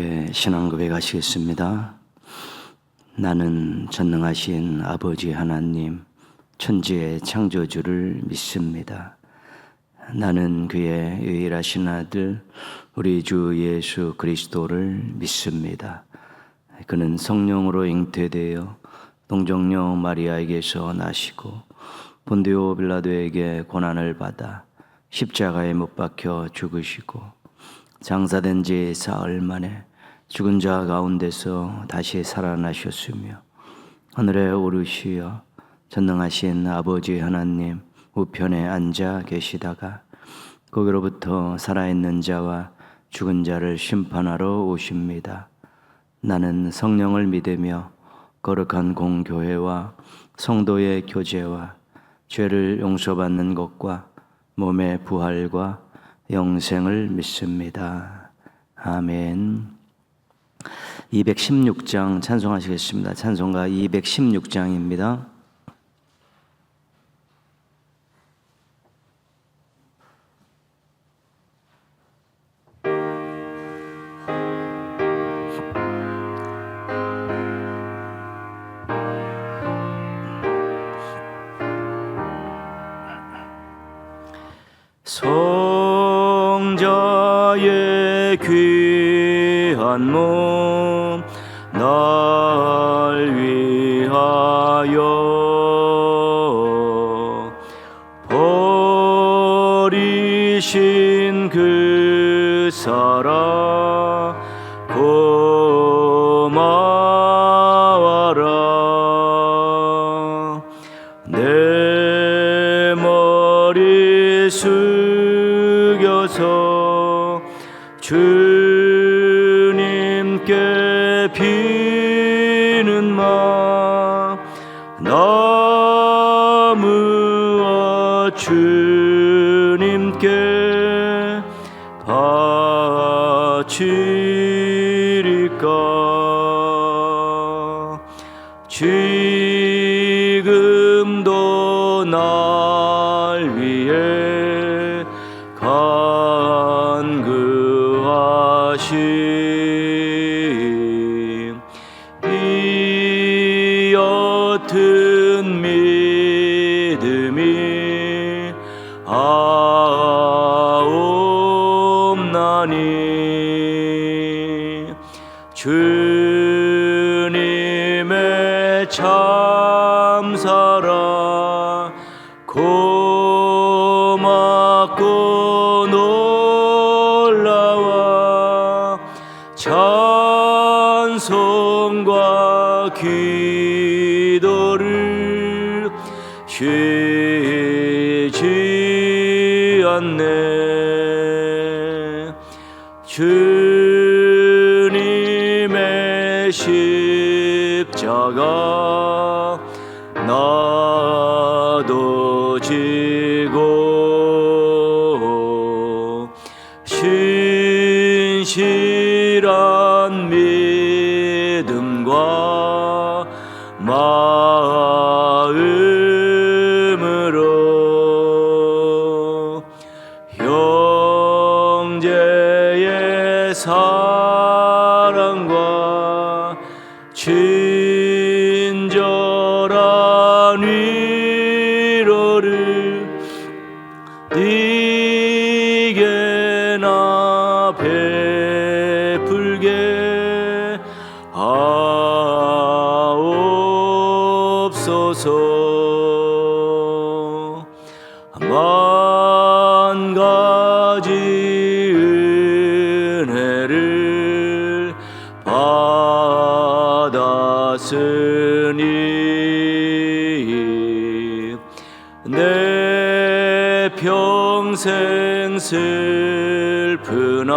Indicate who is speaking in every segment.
Speaker 1: 함께 신앙 고백하시겠습니다. 나는 전능하신 아버지 하나님, 천지의 창조주를 믿습니다. 나는 그의 유일하신 아들 우리 주 예수 그리스도를 믿습니다. 그는 성령으로 잉태되어 동정녀 마리아에게서 나시고 본디오 빌라도에게 고난을 받아 십자가에 못 박혀 죽으시고 장사된 지 사흘 만에 죽은 자 가운데서 다시 살아나셨으며 하늘에 오르시어 전능하신 아버지 하나님 우편에 앉아 계시다가 거기로부터 살아있는 자와 죽은 자를 심판하러 오십니다. 나는 성령을 믿으며 거룩한 공교회와 성도의 교제와 죄를 용서받는 것과 몸의 부활과 영생을 믿습니다. 아멘. 216장 찬송하시겠습니다. 찬송가 216장입니다. 성자의 귀한 몸 날 위하여 버리신 그 사랑 고마워라. 내 머리 숙여서 주님께 비는 마 나무와 주님께 바치리까. 지금도 날 위해 간구하심 이 옅은 믿음이 아옵나니 주님의 참사랑 고맙고 놀라워 찬송과 기도를 쉬지 않네. 주님의 십자가 나도 지고 신실한 믿음과 마음으로 형제의 사랑과 친절한 위로를 네게나 베풀게 하옵소서. 만 가지 은혜를 받았으니 내 평생 슬프나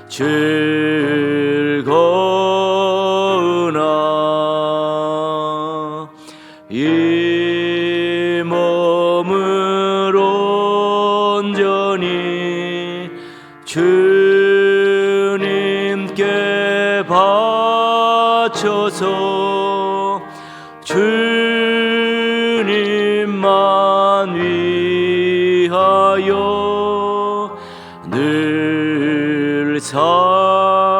Speaker 1: 즐거우나 이 몸을 온전히 주님께 바쳐서 주님만 위하여 늘 살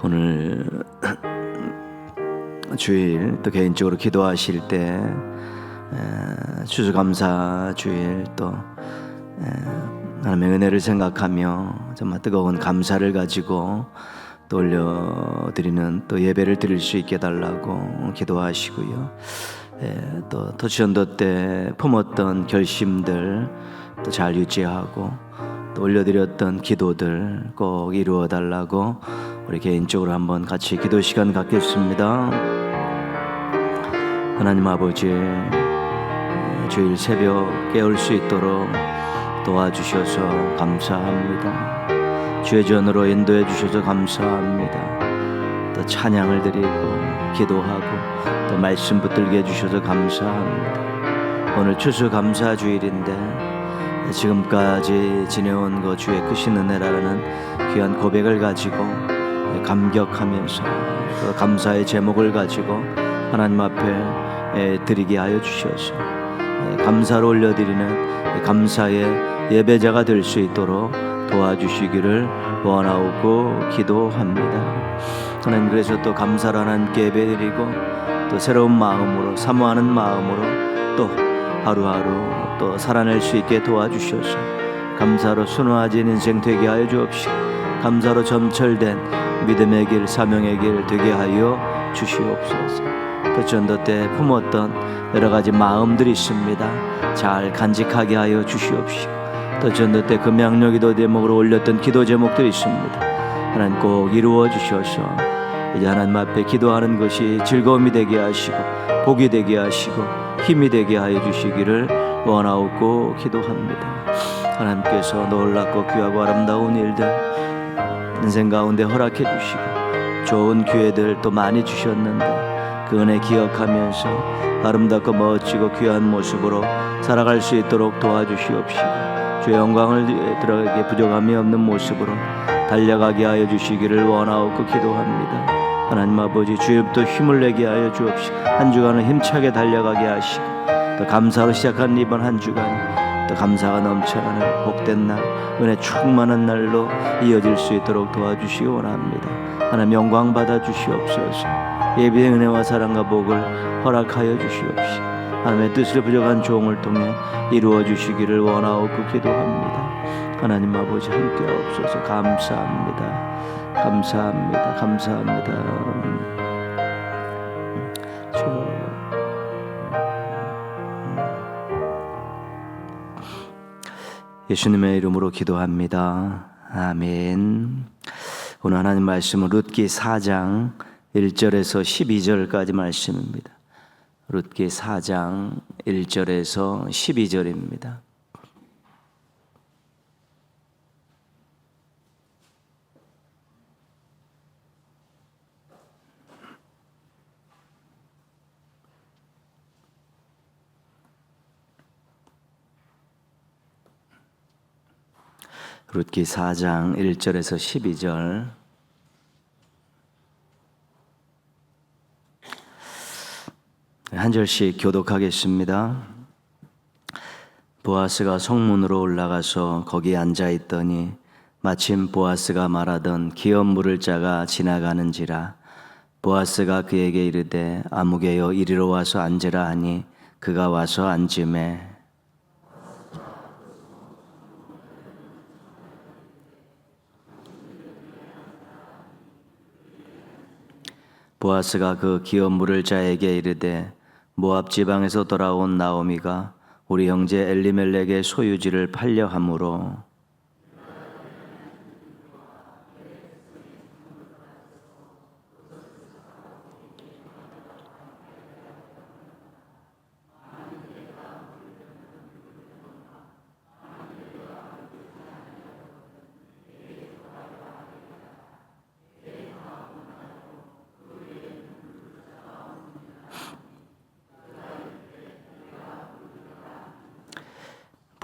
Speaker 2: 오늘 주일 또 개인적으로 기도하실 때 추수감사 주일 또 하나님의 은혜를 생각하며 정말 뜨거운 감사를 가지고 또 올려드리는 또 예배를 드릴 수 있게 달라고 기도하시고요. 또 토치연도 때 품었던 결심들 또 잘 유지하고 또 올려드렸던 기도들 꼭 이루어 달라고 우리 개인적으로 한번 같이 기도 시간 갖겠습니다. 하나님 아버지, 주일 새벽 깨울 수 있도록 도와주셔서 감사합니다. 주의 전으로 인도해 주셔서 감사합니다. 또 찬양을 드리고 기도하고 또 말씀 붙들게 해주셔서 감사합니다. 오늘 추수감사 주일인데 지금까지 지내온 것 주의 크신 은혜라는 귀한 고백을 가지고 감격하면서 그 감사의 제목을 가지고 하나님 앞에 드리게 하여 주셔서 감사로 올려드리는 감사의 예배자가 될 수 있도록 도와주시기를 원하고 기도합니다. 하나님, 그래서 또 감사를 하나님께 예배드리고 또 새로운 마음으로 사모하는 마음으로 또 하루하루 또 살아낼 수 있게 도와주셔서 감사로 순화진 인생 되게 하여 주옵시고 감사로 점철된 믿음의 길 사명의 길 되게 하여 주시옵소서. 또 전도 때 품었던 여러 가지 마음들이 있습니다. 잘 간직하게 하여 주시옵시고 또 전도 때 금양여기도 제목으로 올렸던 기도 제목들이 있습니다. 하나님 꼭 이루어 주셔서 이제 하나님 앞에 기도하는 것이 즐거움이 되게 하시고 복이 되게 하시고 힘이 되게 하여 주시기를 원하옵고 기도합니다. 하나님께서 놀랍고 귀하고 아름다운 일들 인생 가운데 허락해 주시고 좋은 기회들 또 많이 주셨는데 그 은혜 기억하면서 아름답고 멋지고 귀한 모습으로 살아갈 수 있도록 도와주시옵시고 주의 영광을 들어가게 부족함이 없는 모습으로 달려가게 하여 주시기를 원하옵고 기도합니다. 하나님 아버지, 주님도 힘을 내게 하여 주옵시고 한 주간을 힘차게 달려가게 하시고 또 감사로 시작한 이번 한 주간이 또 감사가 넘쳐나는 복된 날, 은혜 충만한 날로 이어질 수 있도록 도와주시기 원합니다. 하나님 영광 받아 주시옵소서. 예비의 은혜와 사랑과 복을 허락하여 주시옵시고 하나님의 뜻을 부족한 종을 통해 이루어 주시기를 원하옵고 기도합니다. 하나님 아버지 함께하옵소서. 감사합니다. 감사합니다. 감사합니다. 예수님의 이름으로 기도합니다. 아멘. 오늘 하나님 말씀은 룻기 4장 1절에서 12절까지 말씀입니다. 룻기 4장 1절에서 12절입니다. 룻기 4장 1절에서 12절. 한 절씩 교독하겠습니다. 보아스가 성문으로 올라가서 거기 앉아 있더니 마침 보아스가 말하던 기업 물을 자가 지나가는지라. 보아스가 그에게 이르되 아무개여 이리로 와서 앉으라 하니 그가 와서 앉으매 보아스가 그 기업 물을 자에게 이르되 모압 지방에서 돌아온 나오미가 우리 형제 엘리멜렉의 소유지를 팔려 함으로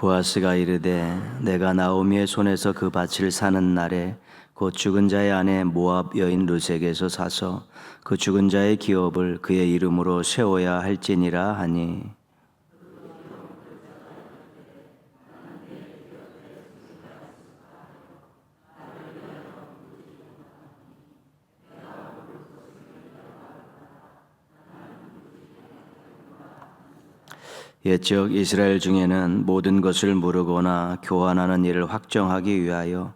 Speaker 2: 보아스가 이르되 내가 나오미의 손에서 그 밭을 사는 날에 곧 죽은 자의 아내 모압 여인 룻에게서 사서 그 죽은 자의 기업을 그의 이름으로 세워야 할지니라 하니 옛적 이스라엘 중에는 모든 것을 물으거나 교환하는 일을 확정하기 위하여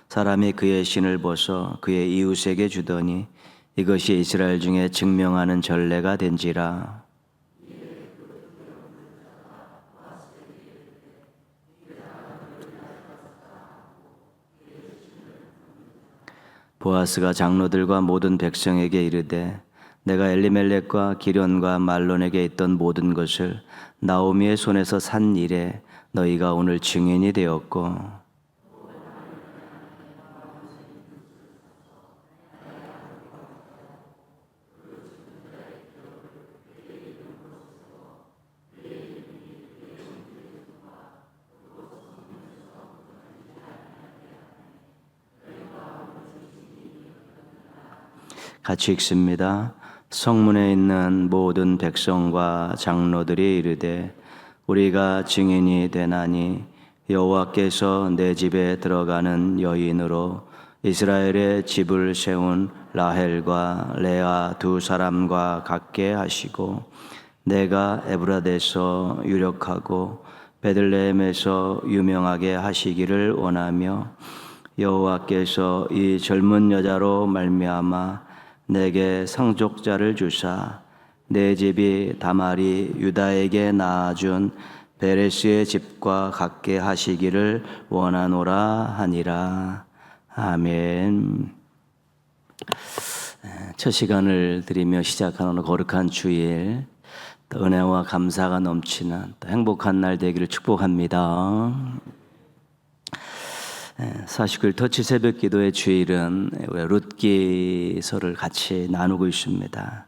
Speaker 2: 사람이 그의 신을 벗어 그의 이웃에게 주더니 이것이 이스라엘 중에 증명하는 전례가 된지라. 보아스가 장로들과 모든 백성에게 이르되 내가 엘리멜렉과 기련과 말론에게 있던 모든 것을 나오미의 손에서 산 일에 너희가 오늘 증인이 되었고 같이 읽습니다. 성문에 있는 모든 백성과 장로들이 이르되 우리가 증인이 되나니 여호와께서 내 집에 들어가는 여인으로 이스라엘의 집을 세운 라헬과 레아 두 사람과 같게 하시고 내가 에브라데서 유력하고 베들레헴에서 유명하게 하시기를 원하며 여호와께서 이 젊은 여자로 말미암아 내게 상속자를 주사 내 집이 다말이 유다에게 낳아준 베레스의 집과 같게 하시기를 원하노라 하니라. 아멘. 첫 시간을 드리며 시작하는 오늘 거룩한 주일, 또 은혜와 감사가 넘치는 또 행복한 날 되기를 축복합니다. 49일 터치 새벽 기도의 주일은 룻기서를 같이 나누고 있습니다.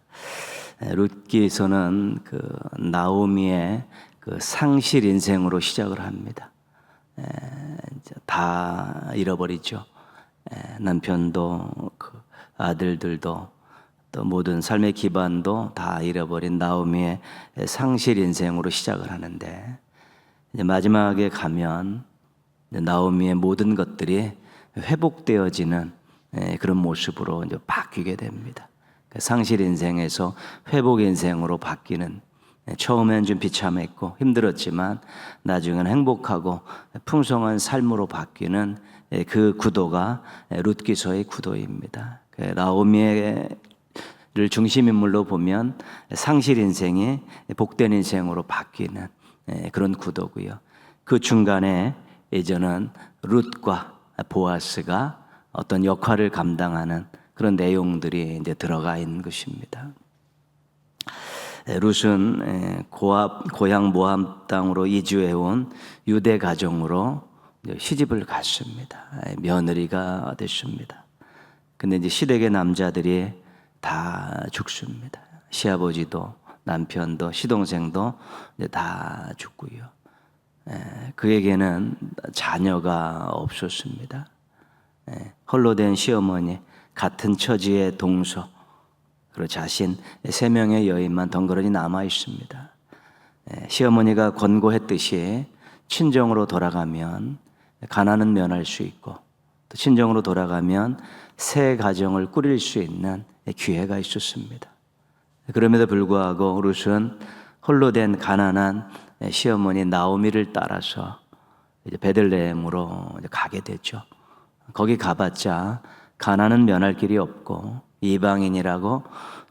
Speaker 2: 룻기서는 그 나오미의 그 상실 인생으로 시작을 합니다. 다 잃어버리죠. 남편도 그 아들들도 또 모든 삶의 기반도 다 잃어버린 나오미의 상실 인생으로 시작을 하는데 이제 마지막에 가면 나오미의 모든 것들이 회복되어지는 그런 모습으로 이제 바뀌게 됩니다. 상실 인생에서 회복 인생으로 바뀌는, 처음엔 좀 비참했고 힘들었지만 나중에는 행복하고 풍성한 삶으로 바뀌는 그 구도가 룻기서의 구도입니다. 나오미를 중심 인물로 보면 상실 인생이 복된 인생으로 바뀌는 그런 구도고요. 그 중간에 이제는 룻과 보아스가 어떤 역할을 감당하는 그런 내용들이 이제 들어가 있는 것입니다. 룻은 고향 모압 땅으로 이주해온 유대 가정으로 시집을 갔습니다. 며느리가 됐습니다. 근데 이제 시댁의 남자들이 다 죽습니다. 시아버지도 남편도 시동생도 다 죽고요. 그에게는 자녀가 없었습니다. 홀로 된 시어머니, 같은 처지의 동서, 그리고 자신 3명의 여인만 덩그러니 남아 있습니다. 시어머니가 권고했듯이 친정으로 돌아가면 가난은 면할 수 있고 또 친정으로 돌아가면 새 가정을 꾸릴 수 있는 기회가 있었습니다. 그럼에도 불구하고 룻은 홀로 된 가난한 시어머니 나오미를 따라서 이제 베들레헴으로 가게 되죠. 거기 가봤자 가난은 면할 길이 없고 이방인이라고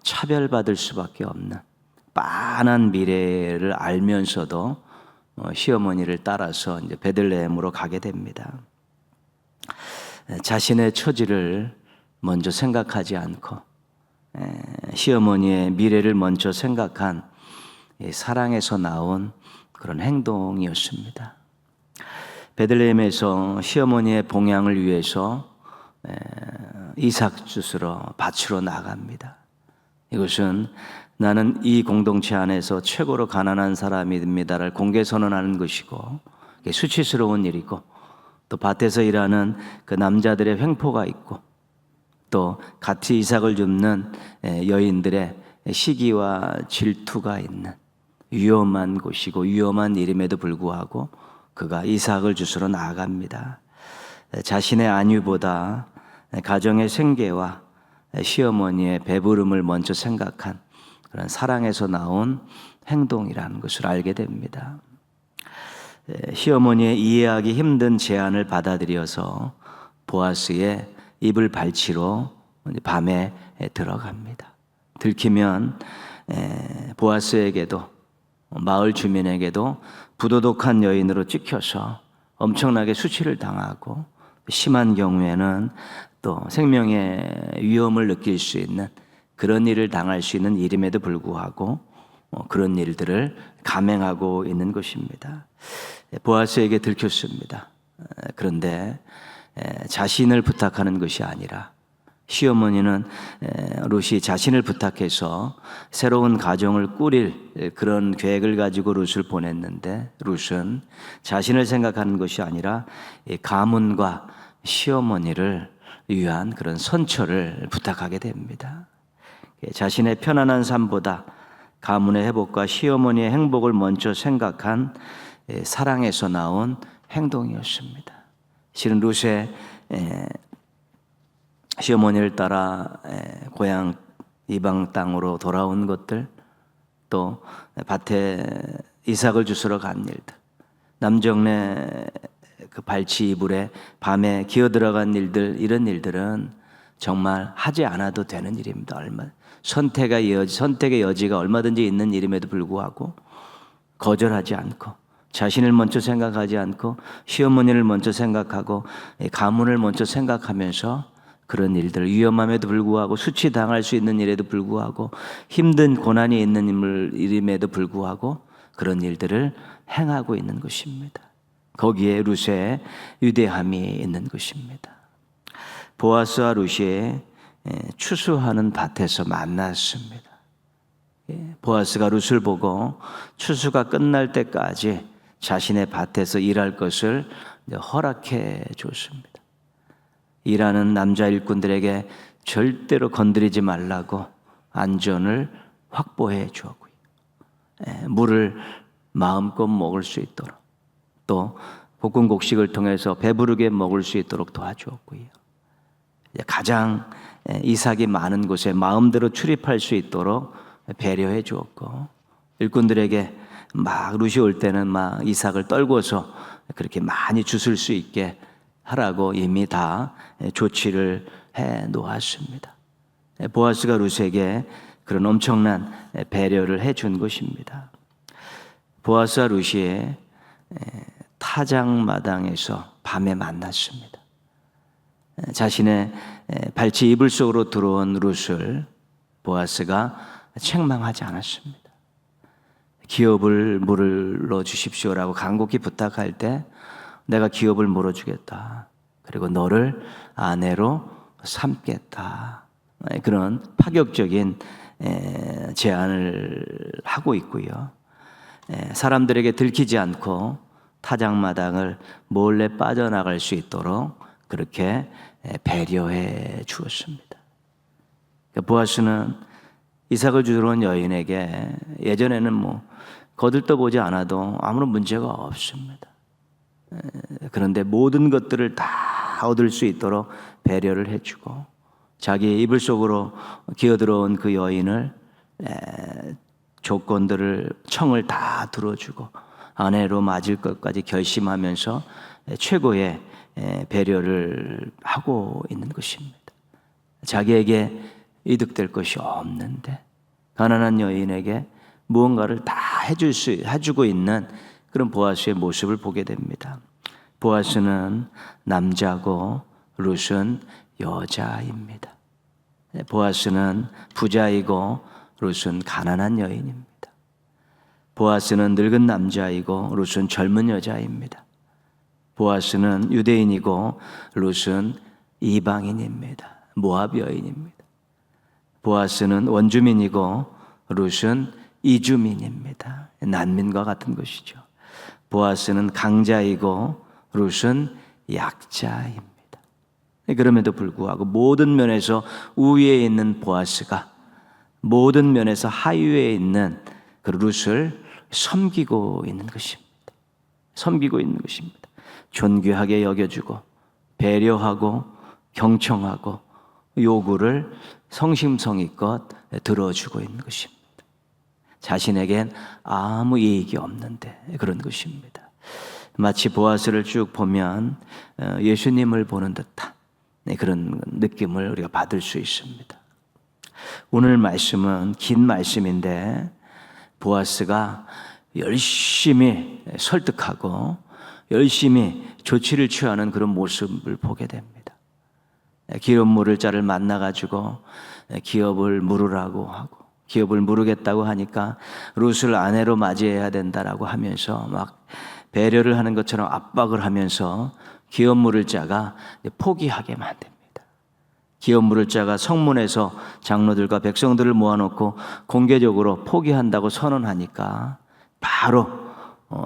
Speaker 2: 차별받을 수밖에 없는 빤한 미래를 알면서도 시어머니를 따라서 이제 베들레헴으로 가게 됩니다. 자신의 처지를 먼저 생각하지 않고 시어머니의 미래를 먼저 생각한 사랑에서 나온 그런 행동이었습니다. 베들레헴에서 시어머니의 봉양을 위해서 이삭 주스러 밭으로 나갑니다. 이것은 나는 이 공동체 안에서 최고로 가난한 사람입니다를 공개 선언하는 것이고 수치스러운 일이고 또 밭에서 일하는 그 남자들의 횡포가 있고 또 같이 이삭을 줍는 여인들의 시기와 질투가 있는 위험한 곳이고 위험한 일임에도 불구하고 그가 이삭을 주스러 나아갑니다. 자신의 안위보다 가정의 생계와 시어머니의 배부름을 먼저 생각한 그런 사랑에서 나온 행동이라는 것을 알게 됩니다. 시어머니의 이해하기 힘든 제안을 받아들여서 보아스의 이불 발치로 밤에 들어갑니다. 들키면 보아스에게도 마을 주민에게도 부도덕한 여인으로 찍혀서 엄청나게 수치를 당하고 심한 경우에는 또 생명의 위험을 느낄 수 있는 그런 일을 당할 수 있는 일임에도 불구하고 그런 일들을 감행하고 있는 것입니다. 보아스에게 들켰습니다. 그런데 자신을 부탁하는 것이 아니라 시어머니는 룻이 자신을 부탁해서 새로운 가정을 꾸릴 그런 계획을 가지고 룻을 보냈는데 룻은 자신을 생각하는 것이 아니라 가문과 시어머니를 위한 그런 선처를 부탁하게 됩니다. 자신의 편안한 삶보다 가문의 회복과 시어머니의 행복을 먼저 생각한 사랑에서 나온 행동이었습니다. 실은 룻의 시어머니를 따라 고향 이방 땅으로 돌아온 것들, 또 밭에 이삭을 주스러 간 일들, 남정네 그 발치 이불에 밤에 기어 들어간 일들, 이런 일들은 정말 하지 않아도 되는 일입니다. 선택의 여지가 얼마든지 있는 일임에도 불구하고 거절하지 않고 자신을 먼저 생각하지 않고 시어머니를 먼저 생각하고 가문을 먼저 생각하면서 그런 일들, 위험함에도 불구하고 수치당할 수 있는 일에도 불구하고 힘든 고난이 있는 일임에도 불구하고 그런 일들을 행하고 있는 것입니다. 거기에 룻의 위대함이 있는 것입니다. 보아스와 룻이 추수하는 밭에서 만났습니다. 보아스가 룻을 보고 추수가 끝날 때까지 자신의 밭에서 일할 것을 허락해 줬습니다. 일하는 남자 일꾼들에게 절대로 건드리지 말라고 안전을 확보해 주었고요. 물을 마음껏 먹을 수 있도록, 또 볶은 곡식을 통해서 배부르게 먹을 수 있도록 도와주었고요. 가장 이삭이 많은 곳에 마음대로 출입할 수 있도록 배려해 주었고, 일꾼들에게 막 룻이 올 때는 막 이삭을 떨궈서 그렇게 많이 주술 수 있게 하라고 이미 다 조치를 해 놓았습니다. 보아스가 룻에게 그런 엄청난 배려를 해 준 것입니다. 보아스와 룻이 타작마당에서 밤에 만났습니다. 자신의 발치 이불 속으로 들어온 룻을 보아스가 책망하지 않았습니다. 기업을 물어 주십시오라고 간곡히 부탁할 때 내가 기업을 물어주겠다. 그리고 너를 아내로 삼겠다. 그런 파격적인 제안을 하고 있고요. 사람들에게 들키지 않고 타작마당을 몰래 빠져나갈 수 있도록 그렇게 배려해 주었습니다. 보아스는 이삭을 주러 온 여인에게 예전에는 거들떠보지 않아도 아무런 문제가 없습니다. 그런데 모든 것들을 다 얻을 수 있도록 배려를 해주고 자기의 이불 속으로 기어들어온 그 여인을 조건들을 청을 다 들어주고 아내로 맞을 것까지 결심하면서 최고의 배려를 하고 있는 것입니다. 자기에게 이득될 것이 없는데 가난한 여인에게 무언가를 다 해주고 있는 그런 보아스의 모습을 보게 됩니다. 보아스는 남자고 룻은 여자입니다. 보아스는 부자이고 룻은 가난한 여인입니다. 보아스는 늙은 남자이고 룻은 젊은 여자입니다. 보아스는 유대인이고 룻은 이방인입니다. 모압 여인입니다. 보아스는 원주민이고 룻은 이주민입니다. 난민과 같은 것이죠. 보아스는 강자이고 룻은 약자입니다. 그럼에도 불구하고 모든 면에서 우위에 있는 보아스가 모든 면에서 하위에 있는 그 룻을 섬기고 있는 것입니다. 섬기고 있는 것입니다. 존귀하게 여겨주고 배려하고 경청하고 요구를 성심성의껏 들어주고 있는 것입니다. 자신에겐 아무 이익이 없는데 그런 것입니다. 마치 보아스를 쭉 보면 예수님을 보는 듯한 그런 느낌을 우리가 받을 수 있습니다. 오늘 말씀은 긴 말씀인데 보아스가 열심히 설득하고 열심히 조치를 취하는 그런 모습을 보게 됩니다. 기업 물을 자를 만나가지고 기업을 물으라고 하고 기업을 물으겠다고 하니까 룻을 아내로 맞이해야 된다라고 하면서 막 배려를 하는 것처럼 압박을 하면서 기업 물을 자가 포기하게 만듭니다. 기업 물을 자가 성문에서 장로들과 백성들을 모아놓고 공개적으로 포기한다고 선언하니까 바로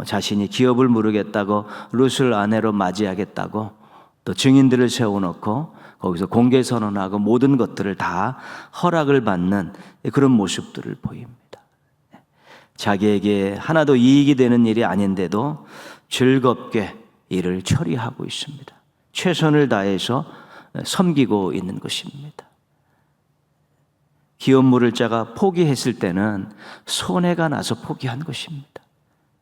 Speaker 2: 자신이 기업을 물으겠다고 룻을 아내로 맞이하겠다고 또 증인들을 세워놓고 거기서 공개 선언하고 모든 것들을 다 허락을 받는 그런 모습들을 보입니다. 자기에게 하나도 이익이 되는 일이 아닌데도 즐겁게 일을 처리하고 있습니다. 최선을 다해서 섬기고 있는 것입니다. 기업 물을 자가 포기했을 때는 손해가 나서 포기한 것입니다.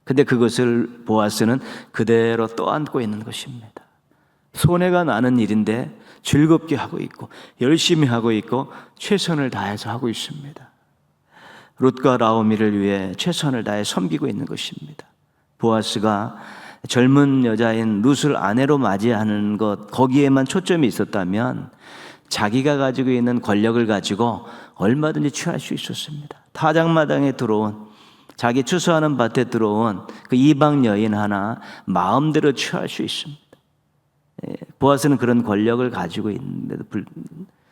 Speaker 2: 근데 그것을 보아스는 그대로 떠안고 있는 것입니다. 손해가 나는 일인데 즐겁게 하고 있고 열심히 하고 있고 최선을 다해서 하고 있습니다. 룻과 나오미를 위해 최선을 다해 섬기고 있는 것입니다. 보아스가 젊은 여자인 룻을 아내로 맞이하는 것 거기에만 초점이 있었다면 자기가 가지고 있는 권력을 가지고 얼마든지 취할 수 있었습니다. 타작마당에 들어온 자기 추수하는 밭에 들어온 그 이방 여인 하나 마음대로 취할 수 있습니다. 보아스는 그런 권력을 가지고 있는데도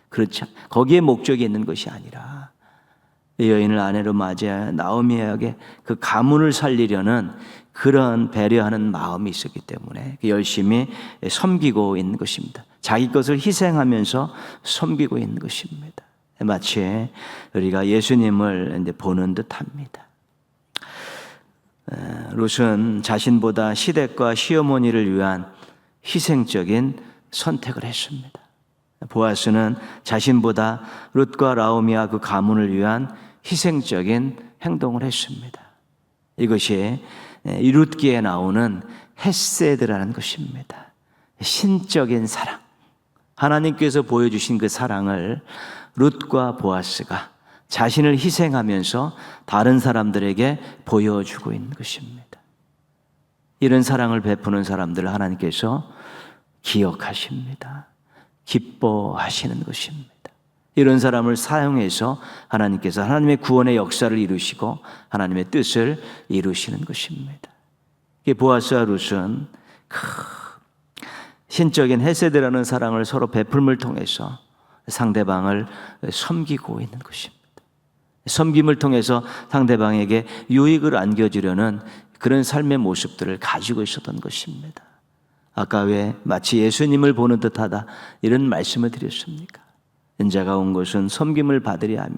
Speaker 2: 그렇지 거기에 목적이 있는 것이 아니라 이 여인을 아내로 맞이해 나오미에게 그 가문을 살리려는 그런 배려하는 마음이 있었기 때문에 열심히 섬기고 있는 것입니다. 자기 것을 희생하면서 섬기고 있는 것입니다. 마치 우리가 예수님을 보는 듯합니다. 룻은 자신보다 시댁과 시어머니를 위한 희생적인 선택을 했습니다. 보아스는 자신보다 룻과 나오미와 그 가문을 위한 희생적인 행동을 했습니다. 이것이 이 룻기에 나오는 헤세드라는 것입니다. 신적인 사랑, 하나님께서 보여주신 그 사랑을 룻과 보아스가 자신을 희생하면서 다른 사람들에게 보여주고 있는 것입니다. 이런 사랑을 베푸는 사람들을 하나님께서 기억하십니다. 기뻐하시는 것입니다. 이런 사람을 사용해서 하나님께서 하나님의 구원의 역사를 이루시고 하나님의 뜻을 이루시는 것입니다. 보아스와 룻은 신적인 헤세드라는 사랑을 서로 베풀음을 통해서 상대방을 섬기고 있는 것입니다. 섬김을 통해서 상대방에게 유익을 안겨주려는 그런 삶의 모습들을 가지고 있었던 것입니다. 아까 왜 마치 예수님을 보는 듯하다 이런 말씀을 드렸습니까? 인자가 온 것은 섬김을 받으려 하며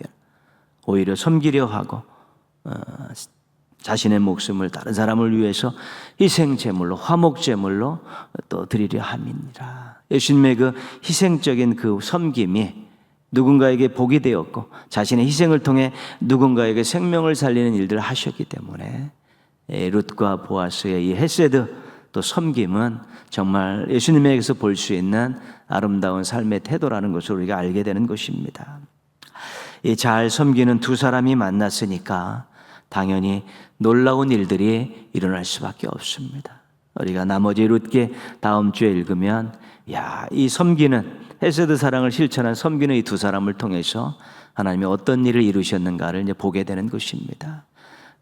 Speaker 2: 오히려 섬기려 하고 자신의 목숨을 다른 사람을 위해서 희생제물로 화목제물로 또 드리려 함이니라. 예수님의 그 희생적인 그 섬김이 누군가에게 복이 되었고 자신의 희생을 통해 누군가에게 생명을 살리는 일들을 하셨기 때문에 룻과 보아스의 이 헤세드 또 섬김은 정말 예수님에게서 볼 수 있는 아름다운 삶의 태도라는 것을 우리가 알게 되는 것입니다. 이 잘 섬기는 두 사람이 만났으니까 당연히 놀라운 일들이 일어날 수밖에 없습니다. 우리가 나머지 룻기 다음 주에 읽으면 이 섬기는 헤세드 사랑을 실천한 섬기는 이 두 사람을 통해서 하나님이 어떤 일을 이루셨는가를 이제 보게 되는 것입니다.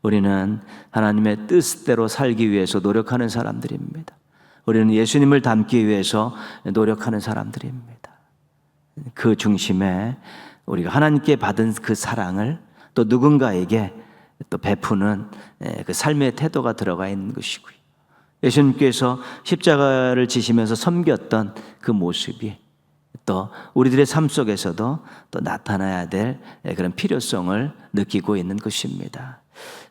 Speaker 2: 우리는 하나님의 뜻대로 살기 위해서 노력하는 사람들입니다. 우리는 예수님을 닮기 위해서 노력하는 사람들입니다. 그 중심에 우리가 하나님께 받은 그 사랑을 또 누군가에게 또 베푸는 그 삶의 태도가 들어가 있는 것이고요. 예수님께서 십자가를 지시면서 섬겼던 그 모습이 또 우리들의 삶 속에서도 또 나타나야 될 그런 필요성을 느끼고 있는 것입니다.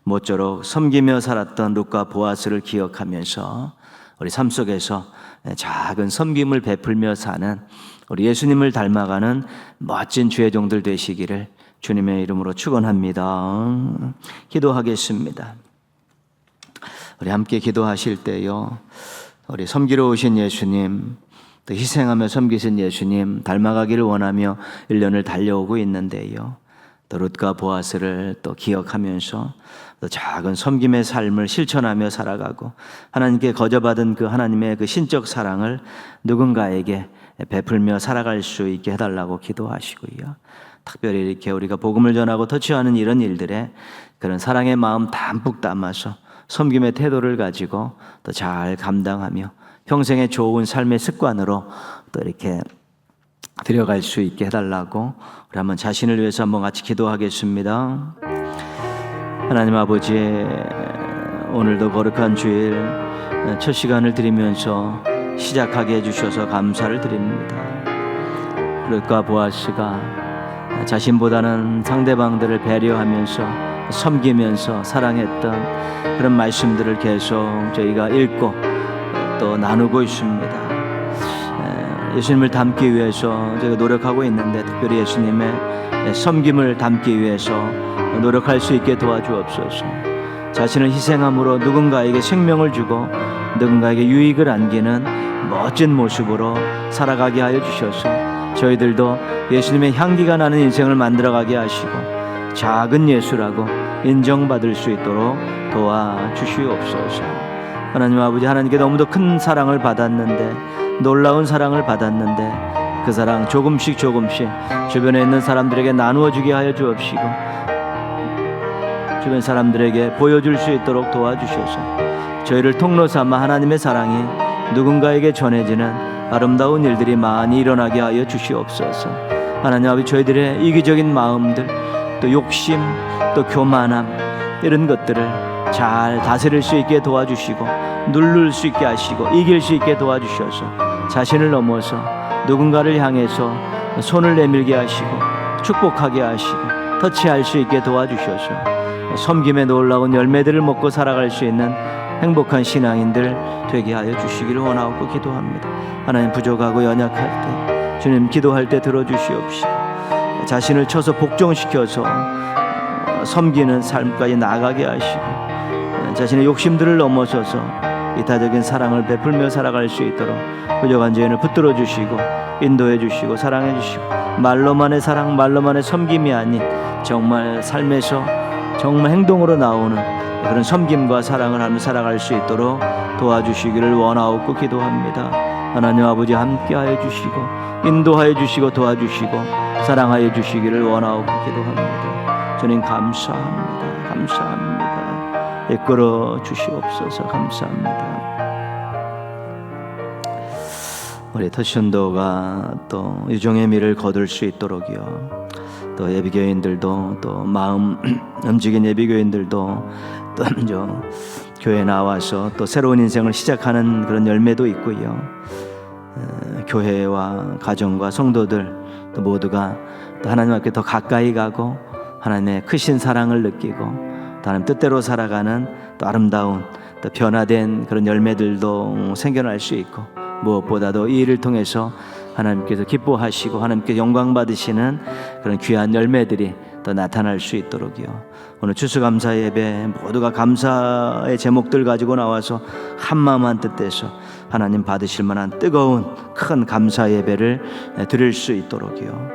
Speaker 2: 모쪼록 섬기며 살았던 룻과 보아스를 기억하면서 우리 삶 속에서 작은 섬김을 베풀며 사는 우리 예수님을 닮아가는 멋진 주의 종들 되시기를 주님의 이름으로 축원합니다. 기도하겠습니다. 우리 함께 기도하실 때요, 우리 섬기러 오신 예수님, 또 희생하며 섬기신 예수님 닮아가기를 원하며 1년을 달려오고 있는데요, 또 룻과 보아스를 또 기억하면서 또 작은 섬김의 삶을 실천하며 살아가고 하나님께 거저받은 그 하나님의 그 신적 사랑을 누군가에게 베풀며 살아갈 수 있게 해달라고 기도하시고요, 특별히 이렇게 우리가 복음을 전하고 터치하는 이런 일들에 그런 사랑의 마음 담뿍 담아서 섬김의 태도를 가지고 또 잘 감당하며 평생의 좋은 삶의 습관으로 또 이렇게 들여갈 수 있게 해달라고 우리 한번 자신을 위해서 한번 같이 기도하겠습니다. 하나님 아버지, 오늘도 거룩한 주일 첫 시간을 드리면서 시작하게 해주셔서 감사를 드립니다. 룻과 보아스가 자신보다는 상대방들을 배려하면서 섬기면서 사랑했던 그런 말씀들을 계속 저희가 읽고 또 나누고 있습니다. 예수님을 닮기 위해서 제가 노력하고 있는데, 특별히 예수님의 섬김을 닮기 위해서 노력할 수 있게 도와주옵소서. 자신을 희생함으로 누군가에게 생명을 주고 누군가에게 유익을 안기는 멋진 모습으로 살아가게 하여 주셔서 저희들도 예수님의 향기가 나는 인생을 만들어가게 하시고 작은 예수라고 인정받을 수 있도록 도와주시옵소서. 하나님 아버지, 하나님께 너무도 큰 사랑을 받았는데, 놀라운 사랑을 받았는데 그 사랑 조금씩 주변에 있는 사람들에게 나누어 주게 하여 주옵시고 주변 사람들에게 보여줄 수 있도록 도와주셔서 저희를 통로 삼아 하나님의 사랑이 누군가에게 전해지는 아름다운 일들이 많이 일어나게 하여 주시옵소서. 하나님 아버지, 저희들의 이기적인 마음들, 또 욕심, 또 교만함, 이런 것들을 잘 다스릴 수 있게 도와주시고 누를 수 있게 하시고 이길 수 있게 도와주셔서 자신을 넘어서 누군가를 향해서 손을 내밀게 하시고 축복하게 하시고 터치할 수 있게 도와주셔서 섬김의 놀라운 열매들을 먹고 살아갈 수 있는 행복한 신앙인들 되게 하여 주시기를 원하고 기도합니다. 하나님, 부족하고 연약할 때 주님 기도할 때 들어주시옵시고 자신을 쳐서 복종시켜서 섬기는 삶까지 나아가게 하시고 자신의 욕심들을 넘어서서 이타적인 사랑을 베풀며 살아갈 수 있도록 부족한 죄인을 붙들어 주시고 인도해 주시고 사랑해 주시고 말로만의 사랑, 말로만의 섬김이 아닌 정말 삶에서 정말 행동으로 나오는 그런 섬김과 사랑을 하며 살아갈 수 있도록 도와주시기를 원하옵고 기도합니다. 하나님 아버지, 함께하여 주시고 인도하여 주시고 도와주시고 사랑하여 주시기를 원하옵고 기도합니다. 주님 감사합니다. 감사합니다. 이끌어 주시옵소서. 감사합니다. 우리 터션도가 또 유종의 미를 거둘 수 있도록요, 또 예비교인들도 또 마음 움직인 예비교인들도 또 교회에 나와서 또 새로운 인생을 시작하는 그런 열매도 있고요, 교회와 가정과 성도들 또 모두가 또 하나님 앞에 더 가까이 가고 하나님의 크신 사랑을 느끼고 하나님 뜻대로 살아가는 또 아름다운 또 변화된 그런 열매들도 생겨날 수 있고, 무엇보다도 이 일을 통해서 하나님께서 기뻐하시고 하나님께 영광 받으시는 그런 귀한 열매들이 또 나타날 수 있도록요, 오늘 추수감사 예배 모두가 감사의 제목들 가지고 나와서 한마음 한뜻돼서 하나님 받으실 만한 뜨거운 큰 감사 예배를 드릴 수 있도록요,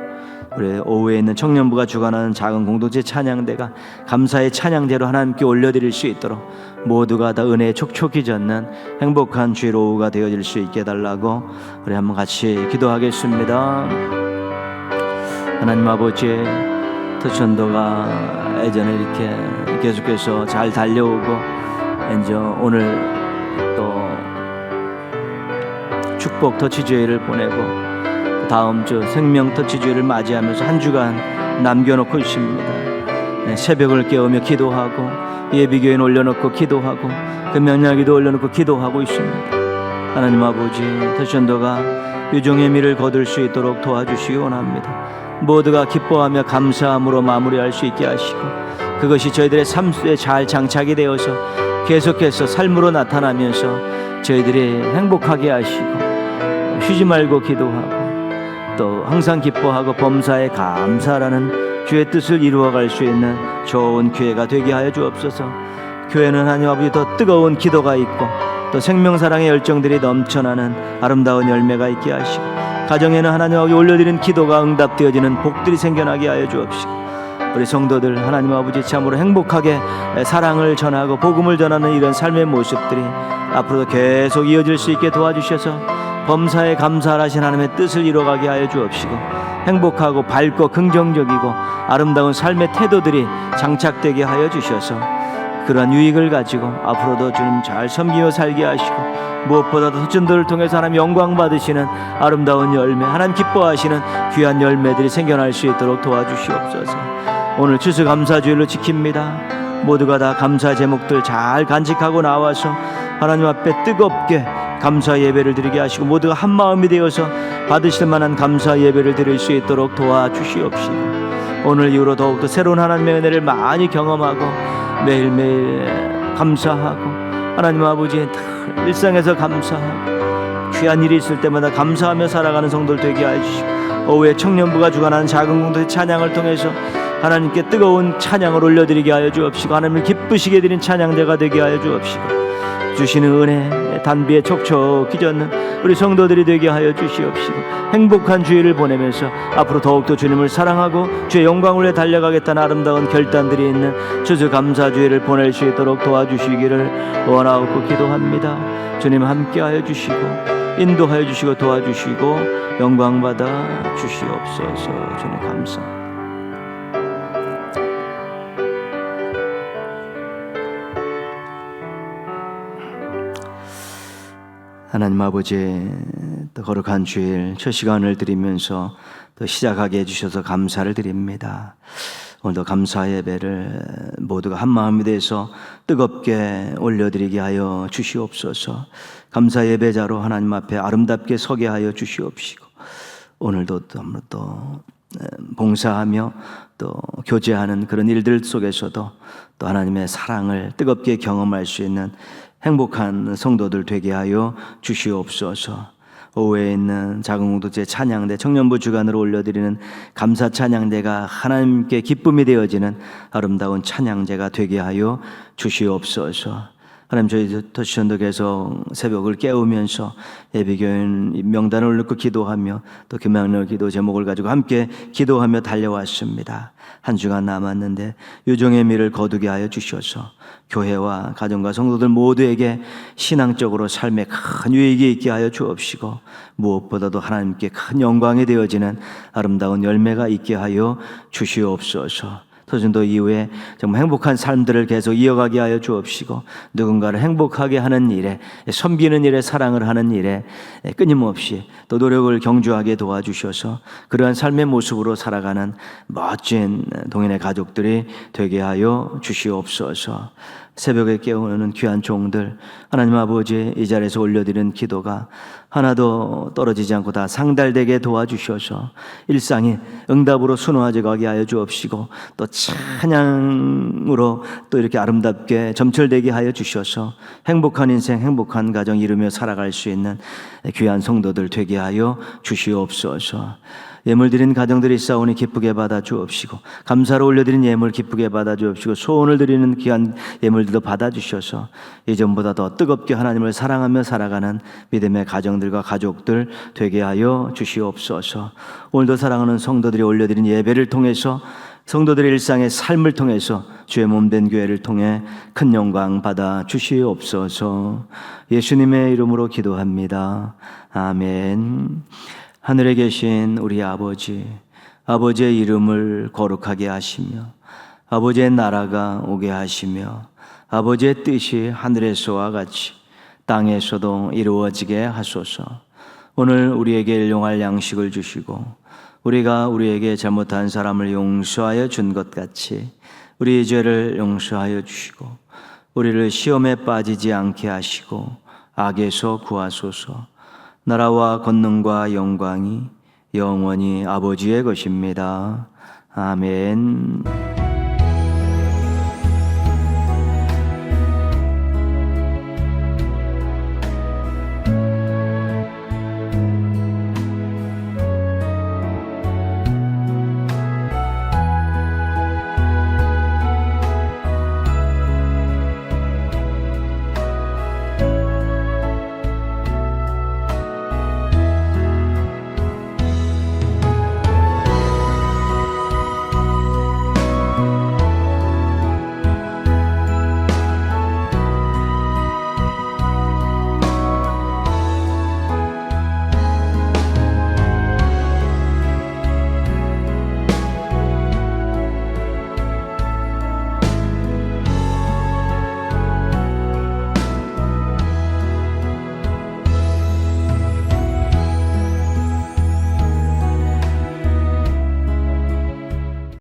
Speaker 2: 우리 오후에 있는 청년부가 주관하는 작은 공동체 찬양대가 감사의 찬양대로 하나님께 올려드릴 수 있도록 모두가 다 은혜에 촉촉히 젖는 행복한 주일 오후가 되어질 수 있게 해달라고 우리 한번 같이 기도하겠습니다. 하나님 아버지, 터천도가 예전에 이렇게 계속해서 잘 달려오고 이제 오늘 또 축복 터치주일을 보내고 다음 주 생명 터치주일을 맞이하면서 한 주간 남겨놓고 있습니다. 새벽을 깨우며 기도하고 예비교인 올려놓고 기도하고 그 명령기도 올려놓고 기도하고 있습니다. 하나님 아버지, 터션도가 유종의 미를 거둘 수 있도록 도와주시기 원합니다. 모두가 기뻐하며 감사함으로 마무리할 수 있게 하시고 그것이 저희들의 삶에 잘 장착이 되어서 계속해서 삶으로 나타나면서 저희들이 행복하게 하시고 쉬지 말고 기도하고 또 항상 기뻐하고 범사에 감사라는 주의 뜻을 이루어갈 수 있는 좋은 기회가 되게 하여 주옵소서. 교회는 하나님 아버지 더 뜨거운 기도가 있고 또 생명사랑의 열정들이 넘쳐나는 아름다운 열매가 있게 하시고, 가정에는 하나님 아버지 올려드린 기도가 응답되어지는 복들이 생겨나게 하여 주옵시고, 우리 성도들 하나님 아버지 참으로 행복하게 사랑을 전하고 복음을 전하는 이런 삶의 모습들이 앞으로도 계속 이어질 수 있게 도와주셔서 범사에 감사하신 하나님의 뜻을 이루어가게 하여 주옵시고, 행복하고 밝고 긍정적이고 아름다운 삶의 태도들이 장착되게 하여 주셔서 그러한 유익을 가지고 앞으로도 주님 잘 섬기며 살게 하시고, 무엇보다도 소천도를 통해서 하나님 영광 받으시는 아름다운 열매, 하나님 기뻐하시는 귀한 열매들이 생겨날 수 있도록 도와주시옵소서. 오늘 추수감사주일로 지킵니다. 모두가 다 감사 제목들 잘 간직하고 나와서 하나님 앞에 뜨겁게 감사 예배를 드리게 하시고, 모두가 한 마음이 되어서 받으실 만한 감사 예배를 드릴 수 있도록 도와주시옵시고, 오늘 이후로 더욱더 새로운 하나님의 은혜를 많이 경험하고 매일매일 감사하고 하나님 아버지의 일상에서 감사하고 귀한 일이 있을 때마다 감사하며 살아가는 성도들 되게 해주시고, 오후에 청년부가 주관하는 작은 공동체 찬양을 통해서 하나님께 뜨거운 찬양을 올려드리게 하여 주옵시고, 하나님을 기쁘시게 드린 찬양대가 되게 하여 주옵시고, 주시는 은혜 단비에 촉촉히 젖는 우리 성도들이 되게 하여 주시옵시고, 행복한 주일을 보내면서 앞으로 더욱더 주님을 사랑하고 주의 영광을 위해 달려가겠다는 아름다운 결단들이 있는 추수감사주일을 보낼 수 있도록 도와주시기를 원하옵고 기도합니다. 주님 함께하여 주시고 인도하여 주시고 도와주시고 영광받아 주시옵소서. 주님 감사합니다. 하나님 아버지, 또 거룩한 주일 첫 시간을 드리면서 또 시작하게 해주셔서 감사를 드립니다. 오늘도 감사 예배를 모두가 한 마음이 돼서 뜨겁게 올려드리게 하여 주시옵소서. 감사 예배자로 하나님 앞에 아름답게 서게 하여 주시옵시고, 오늘도 또 봉사하며 또 교제하는 그런 일들 속에서도 또 하나님의 사랑을 뜨겁게 경험할 수 있는 행복한 성도들 되게 하여 주시옵소서. 오후에 있는 작은 공동체 찬양대 청년부 주간으로 올려드리는 감사 찬양대가 하나님께 기쁨이 되어지는 아름다운 찬양제가 되게 하여 주시옵소서. 하나님, 저희 터치전도 계속 새벽을 깨우면서 예비교인 명단을 놓고 기도하며 또 금양로 기도 제목을 가지고 함께 기도하며 달려왔습니다. 한 주간 남았는데 유종의 미를 거두게 하여 주셔서 교회와 가정과 성도들 모두에게 신앙적으로 삶에 큰 유익이 있게 하여 주옵시고, 무엇보다도 하나님께 큰 영광이 되어지는 아름다운 열매가 있게 하여 주시옵소서. 터전도 이후에 정말 행복한 삶들을 계속 이어가게 하여 주옵시고, 누군가를 행복하게 하는 일에, 섬기는 일에, 사랑을 하는 일에 끊임없이 또 노력을 경주하게 도와주셔서 그러한 삶의 모습으로 살아가는 멋진 동인의 가족들이 되게 하여 주시옵소서. 새벽에 깨우는 귀한 종들 하나님 아버지, 이 자리에서 올려드리는 기도가 하나도 떨어지지 않고 다 상달되게 도와주셔서 일상이 응답으로 순화되게 하여 주옵시고, 또 찬양으로 또 이렇게 아름답게 점철되게 하여 주셔서 행복한 인생, 행복한 가정 이루며 살아갈 수 있는 귀한 성도들 되게 하여 주시옵소서. 예물 드린 가정들이 있사오니 기쁘게 받아 주옵시고, 감사로 올려드린 예물 기쁘게 받아 주옵시고, 소원을 드리는 귀한 예물들도 받아 주셔서 이전보다 더 뜨겁게 하나님을 사랑하며 살아가는 믿음의 가정들과 가족들 되게 하여 주시옵소서. 오늘도 사랑하는 성도들이 올려드린 예배를 통해서 성도들의 일상의 삶을 통해서 주의 몸된 교회를 통해 큰 영광 받아 주시옵소서. 예수님의 이름으로 기도합니다. 아멘. 하늘에 계신 우리 아버지, 아버지의 이름을 거룩하게 하시며 아버지의 나라가 오게 하시며 아버지의 뜻이 하늘에서와 같이 땅에서도 이루어지게 하소서. 오늘 우리에게 일용할 양식을 주시고 우리가 우리에게 잘못한 사람을 용서하여 준 것 같이 우리의 죄를 용서하여 주시고 우리를 시험에 빠지지 않게 하시고 악에서 구하소서. 나라와 권능과 영광이 영원히 아버지의 것입니다. 아멘.